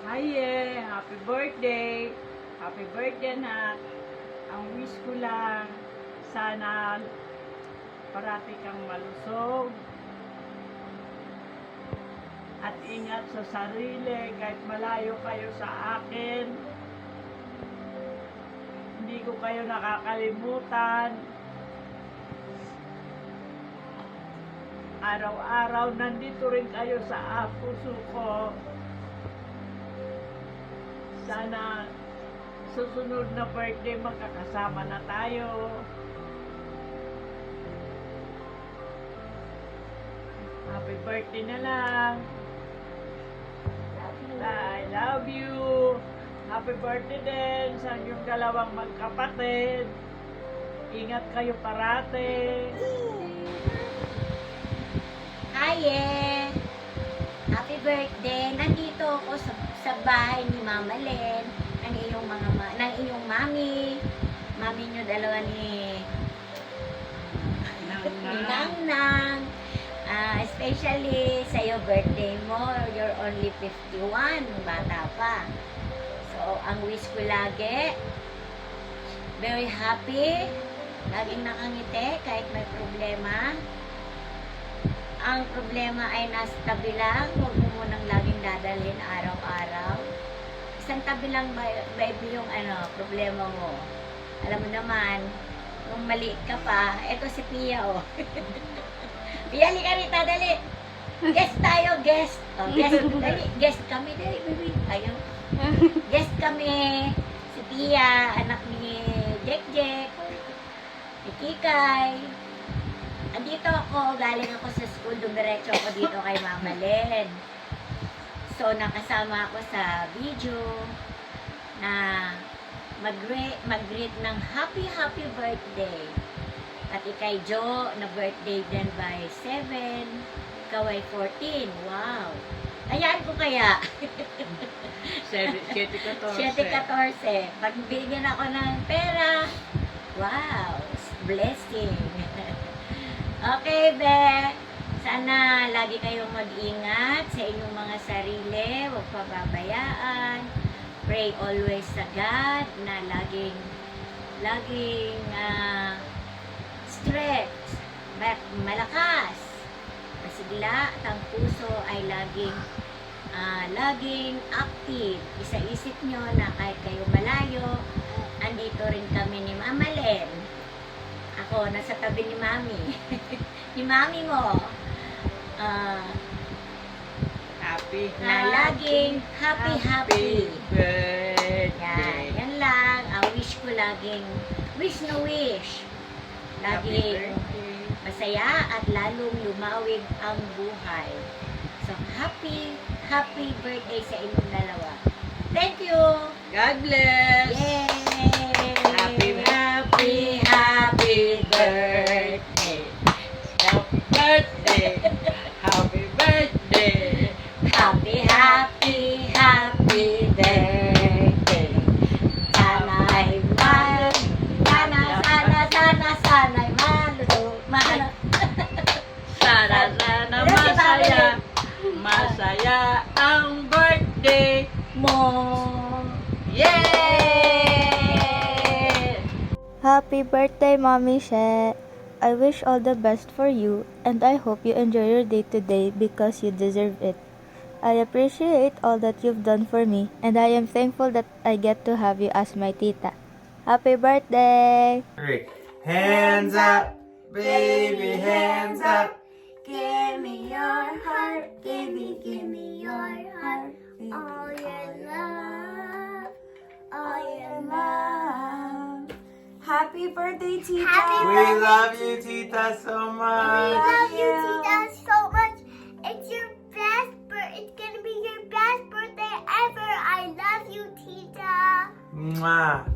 Haye, happy birthday. Happy birthday, anak. Ang wish ko lang, sana parati kang malusog. At ingat sa sarili kahit malayo kayo sa akin. Hindi ko kayo nakakalimutan. Araw-araw nandito rin kayo sa puso ko. Sana susunod na birthday magkakasama na tayo. Happy birthday na lang. I love you. Happy birthday din sa inyong dalawang magkapatid. Ingat kayo parate. Haye! Happy birthday! Nandito ako sa bahay ni Mama Len, ng iyong mami. Mami nyo dalawa ni Nang. Especially sa iyo birthday mo, you're only 51, bata pa. So, ang wish ko lagi, very happy, laging nakangiti kahit may problema. Ang problema ay nasa tabi lang, huwag mo munang laging dadalhin araw-araw. Isang tabi lang baby yung problema mo. Alam mo naman, kung maliit ka pa, eto si Pia oh. Pia, halika rita, dali. Guest tayo, guest. Oh, guest, dali. Guest kami, dali, baby. Ayaw. Guest kami. Si Pia, anak ni Jek, ni Kikay. Andito ako, galing ako sa school, dumiretso ako dito kay Mama Len. So, nakasama ako sa video na mag-greet ng happy birthday. At ikay Jo, na birthday din by 7, ikaw ay 14. Wow! Hayaan ko kaya. 7-14. 7-14. Pag bigyan ako ng pera, wow! Blessing! Okay, be. Sana lagi kayong mag-ingat sa inyong mga sarili. Huwag pababayaan. Pray always sa God na laging strength, malakas. Masigla at ang puso ay laging active. Isa-isip nyo na kahit kayo malayo, andito rin kami ni Mama Len. Ako, nasa tabi ni Mami. Ni Mami mo. Na laging happy. Birthday. Yan lang. Ang wish ko laging, wish na wish. Laging masaya at lalong lumawig ang buhay. So, happy birthday sa inyong dalawa. Thank you! God bless! Yay! Happy birthday! Happy birthday! Happy birthday! Happy birthday! Sana'y sana'y masaya ang birthday mo. Yay! Happy birthday, Mommy She. I wish all the best for you, and I hope you enjoy your day today because you deserve it. I appreciate all that you've done for me, and I am thankful that I get to have you as my tita. Happy birthday! Hands up, baby, hands up. Give me your heart, baby, give me your heart. All your love, all your love. Happy birthday, Tita! We love you, Tita, so much. love you, Tita, so much. It's gonna be your best birthday ever. I love you, Tita. Mwah.